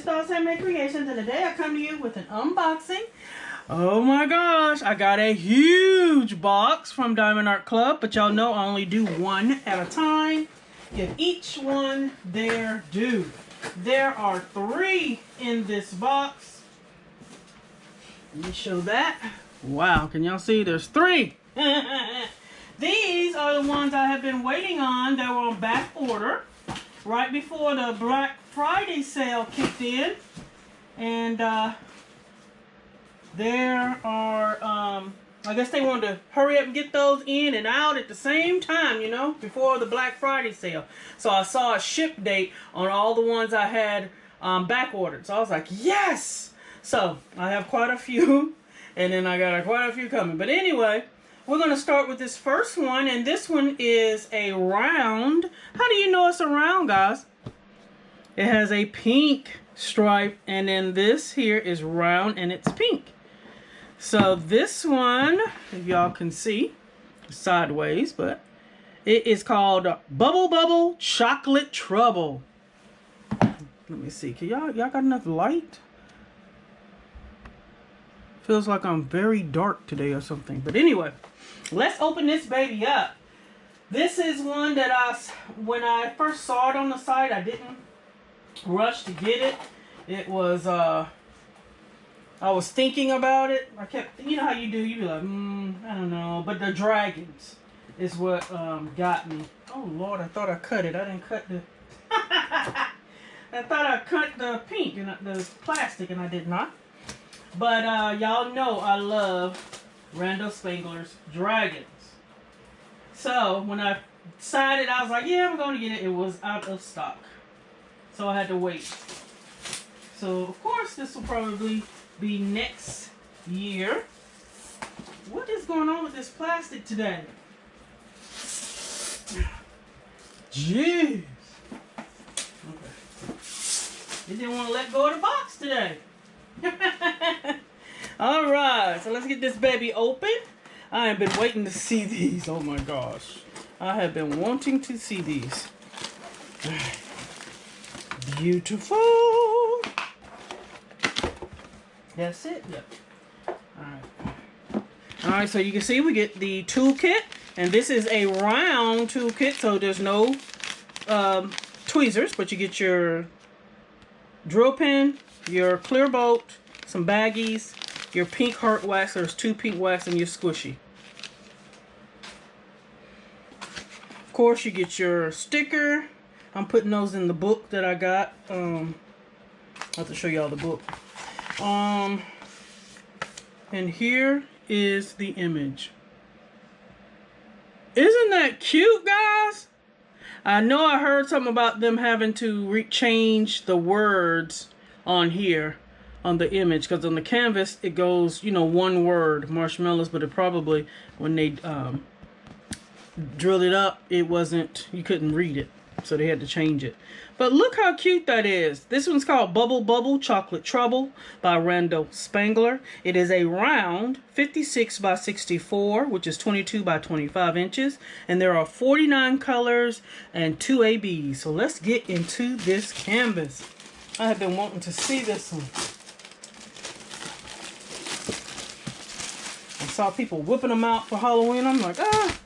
Star's Handmade Creations, and today I come to you with an unboxing. Oh my gosh, I got a huge box from Diamond Art Club, but y'all know I only do one at a time. Give each one their due. There are 3 in this box. Let me show that. Wow, can y'all see? There's 3. These are the ones I have been waiting on. They were on back order right before the Black Friday sale kicked in. And there are, I guess they wanted to hurry up and get those in and out at the same time, you know, before the Black Friday sale. So I saw a ship date on all the ones I had back ordered. So I was like, yes! So I have quite a few, and then I got quite a few coming. But anyway, we're going to start with this first one, and this one is a round. How do you know it's a round, guys? It has a pink stripe, and then this here is round, and it's pink. So this one, if y'all can see, sideways, but it is called Bubble Bubble Chocolate Trouble. Let me see. Can y'all got enough light? Feels like I'm very dark today or something. But anyway, let's open this baby up. This is one that when I first saw it on the site, I didn't rush to get it. It was, I was thinking about it. I kept, you know how you do, you be like, I don't know. But the dragons is what got me. Oh Lord, I thought I cut it. I didn't cut the, I thought I cut the pink, and the plastic, and I did not. But y'all know I love Randall Spangler's Dragons. So when I decided, I was like, yeah, I'm going to get it. It was out of stock. So I had to wait. So of course this will probably be next year. What is going on with this plastic today? Jeez. Okay. It didn't want to let go of the box today. Alright, so let's get this baby open. I have been waiting to see these. Oh my gosh. I have been wanting to see these. Beautiful. That's it? Yep. Alright. Alright, so you can see we get the toolkit. And this is a round toolkit, so there's no tweezers, but you get your drill pen, your clear bolt, some baggies, your pink heart wax. There's 2 pink wax, and your squishy. Of course, you get your sticker. I'm putting those in the book that I got. I'll have to show y'all the book. And here is the image. Isn't that cute, guys? I know I heard something about them having to change the words on here on the image, because on the canvas it goes, you know, one word, marshmallows, but it probably, when they drilled it up, it wasn't, you couldn't read it, so they had to change it. But look how cute that is. This one's called Bubble Bubble Chocolate Trouble by Randall Spangler. It is a round 56 by 64, which is 22 by 25 inches. And there are 49 colors and 2 ABs. So let's get into this canvas. I have been wanting to see this one. I saw people whipping them out for Halloween. I'm like, ah.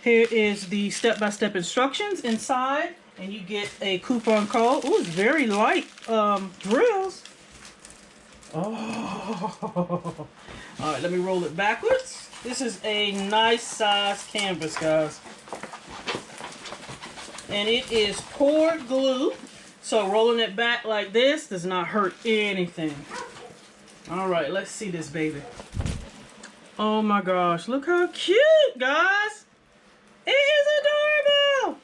Here is the step-by-step instructions inside. And you get a coupon code. Ooh, it's very light drills. Oh. All right, let me roll it backwards. This is a nice size canvas, guys. And it is poured glue. So rolling it back like this does not hurt anything. All right, let's see this baby. Oh my gosh, look how cute, guys. It is adorable.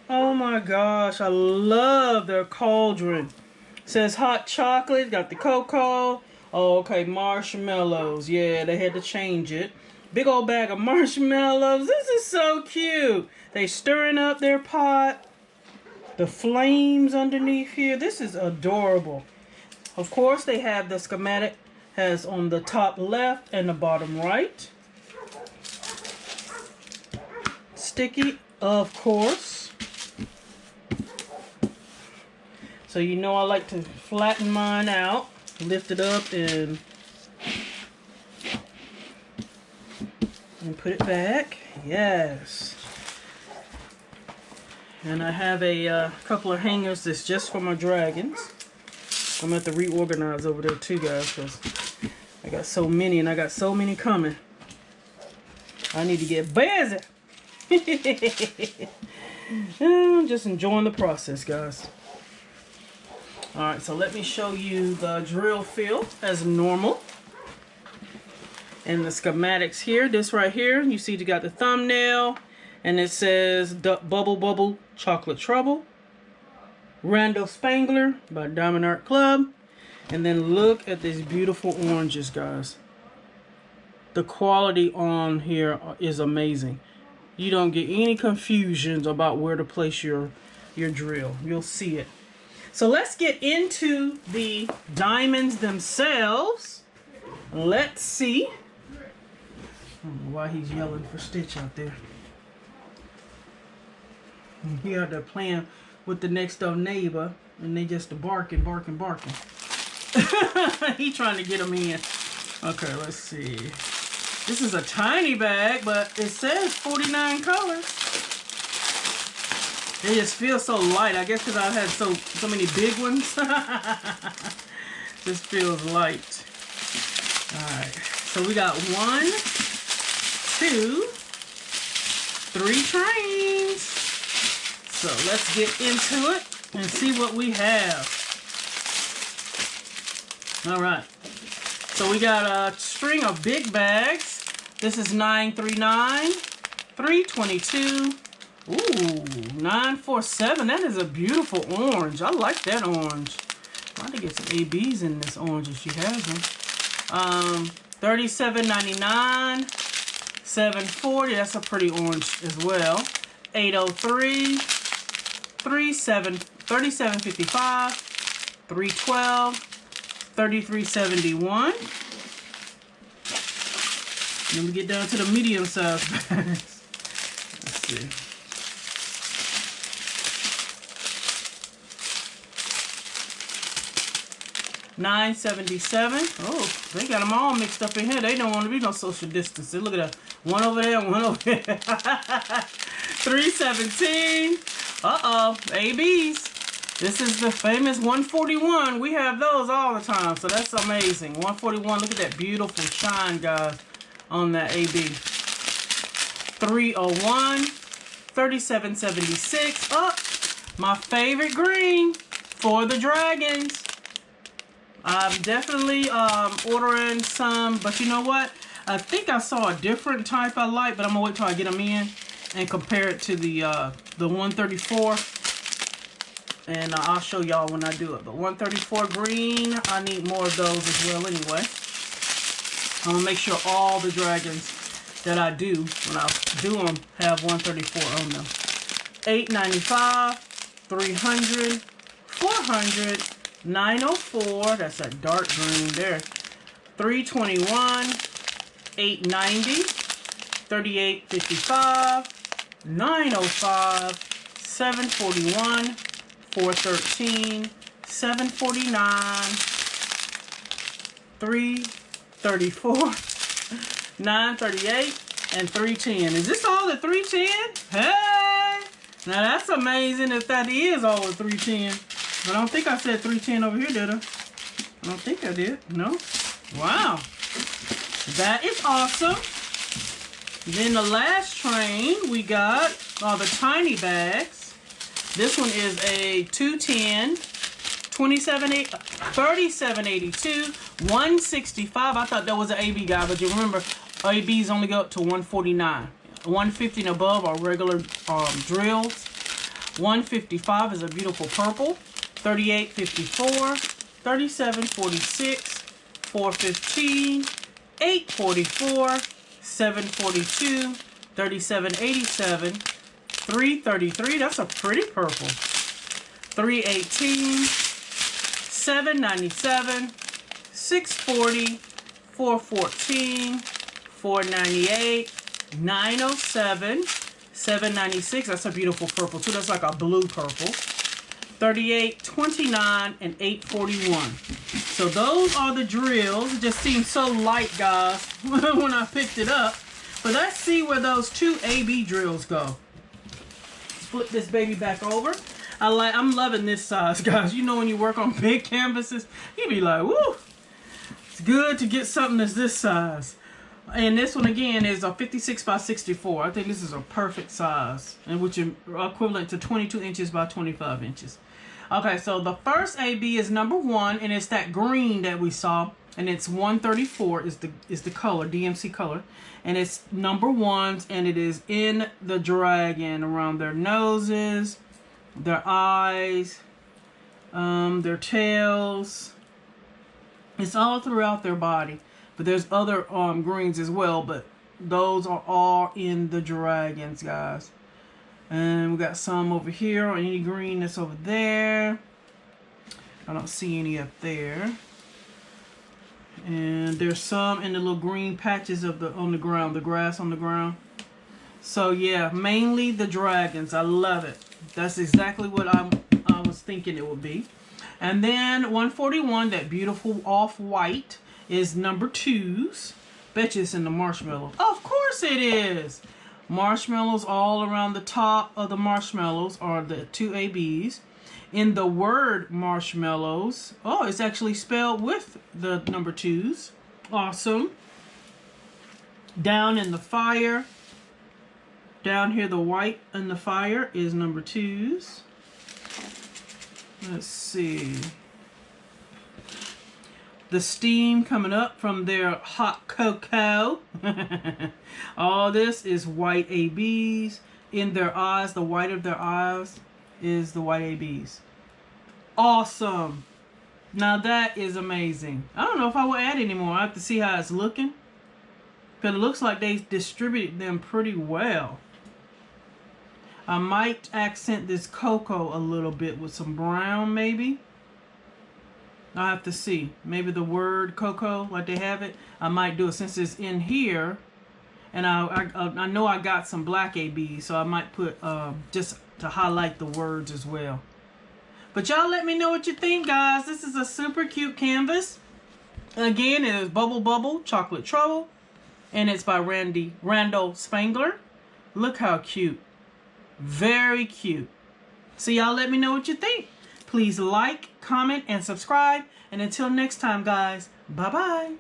Oh my gosh, I love their cauldron. It says hot chocolate, got the cocoa. Oh, okay, marshmallows. Yeah, they had to change it. Big old bag of marshmallows. This is so cute. They stirring up their pot. The flames underneath here. This is adorable. Of course, they have the schematic, has on the top left and the bottom right. Sticky, of course. So you know I like to flatten mine out, lift it up, and put it back. Yes. And I have a couple of hangers that's just for my dragons. I'm going to have to reorganize over there too, guys, because I got so many and I got so many coming. I need to get busy. I'm just enjoying the process, guys. Alright, so let me show you the drill field as normal. And the schematics here. This right here, you see you got the thumbnail. And it says Bubble Bubble Chocolate Trouble. Randall Spangler by Diamond Art Club. And then look at these beautiful oranges, guys. The quality on here is amazing. You don't get any confusions about where to place your drill. You'll see it. So let's get into the diamonds themselves. Let's see. I don't know why he's yelling for Stitch out there. And he out there playing with the next door neighbor, and they just barking. He trying to get them in. Okay, let's see. This is a tiny bag, but it says 49 colors. They just feel so light. I guess because I've had so many big ones. This feels light. All right. So we got 1, 2, 3 trains. So let's get into it and see what we have. All right. So we got a string of big bags. This is 939, 322. Ooh, 947. That is a beautiful orange. I like that orange. I want to get some ABs in this orange if she has them. 37.99, 740. That's a pretty orange as well. 803, 37.55, 312, 33.71. Then we get down to the medium size bags. Let's see. $9.77. Oh, they got them all mixed up in here. They don't want to be no social distancing. Look at that. One over there, one over there. $3.17. Uh-oh. ABs. This is the famous 141. We have those all the time, so that's amazing. 141. Look at that beautiful shine, guys, on that AB. 301. 37.76. Oh, my favorite green for the dragons. I'm definitely ordering some, but you know what? I think I saw a different type I like, but I'm gonna wait till I get them in and compare it to the 134. And I'll show y'all when I do it. But 134 green, I need more of those as well anyway. I'm gonna make sure all the dragons that I do, when I do them, have 134 on them. 895, 300, 400, 904, that's a dark green there. 321, 890, 3855, 905, 741, 413, 749, 334, 938, and 310. Is this all the 310? Hey! Now that's amazing if that is all the 310. I don't think I said 310 over here, did I? I don't think I did. No? Wow. That is awesome. Then the last train, we got the tiny bags. This one is a 210, 3782, 165. I thought that was an AB guy, but you remember ABs only go up to 149. 150 and above are regular drills. 155 is a beautiful purple. 3854, 3746, 415, 844, 742, 3787, 333. That's a pretty purple. 318, 797, 640, 414, 498, 907, 796. That's a beautiful purple too. That's like a blue purple. 38, 29, and 841. So those are the drills. It just seems so light, guys, when I picked it up. But let's see where those two AB drills go. Flip this baby back over. I'm loving this size, guys. You know, when you work on big canvases, you be like, woo, it's good to get something that's this size. And this one again is a 56 by 64. I think this is a perfect size, and which is equivalent to 22 inches by 25 inches. Okay, so the first AB is number 1, and it's that green that we saw, and it's 134 is the color, DMC color, and it's number 1s, and it is in the dragon around their noses, their eyes, their tails. It's all throughout their body, but there's other greens as well, but those are all in the dragons, guys. And we got some over here, or any green that's over there. I don't see any up there. And there's some in the little green patches of on the ground, the grass on the ground. So yeah, mainly the dragons. I love it. That's exactly what I was thinking it would be. And then 141, that beautiful off-white, is number 2s. Bet you it's in the marshmallow. Of course it is. Marshmallows all around the top of the marshmallows are the 2 ABs. In the word marshmallows, oh, it's actually spelled with the number 2s. Awesome. Down in the fire, down here the white in the fire is number 2s. Let's see. The steam coming up from their hot cocoa. All this is white ABs. In their eyes, the white of their eyes is the white ABs. Awesome. Now that is amazing. I don't know if I will add any more. I have to see how it's looking, because it looks like they distributed them pretty well. I might accent this cocoa a little bit with some brown, maybe. I have to see. Maybe the word cocoa, like they have it, I might do it since it's in here. And I know I got some black AB, so I might put just to highlight the words as well. But y'all let me know what you think, guys. This is a super cute canvas. Again, it is Bubble Bubble Chocolate Trouble, and it's by Randall Spangler. Look how cute. Very cute. So y'all let me know what you think. Please like, comment, and subscribe. And until next time, guys, bye-bye.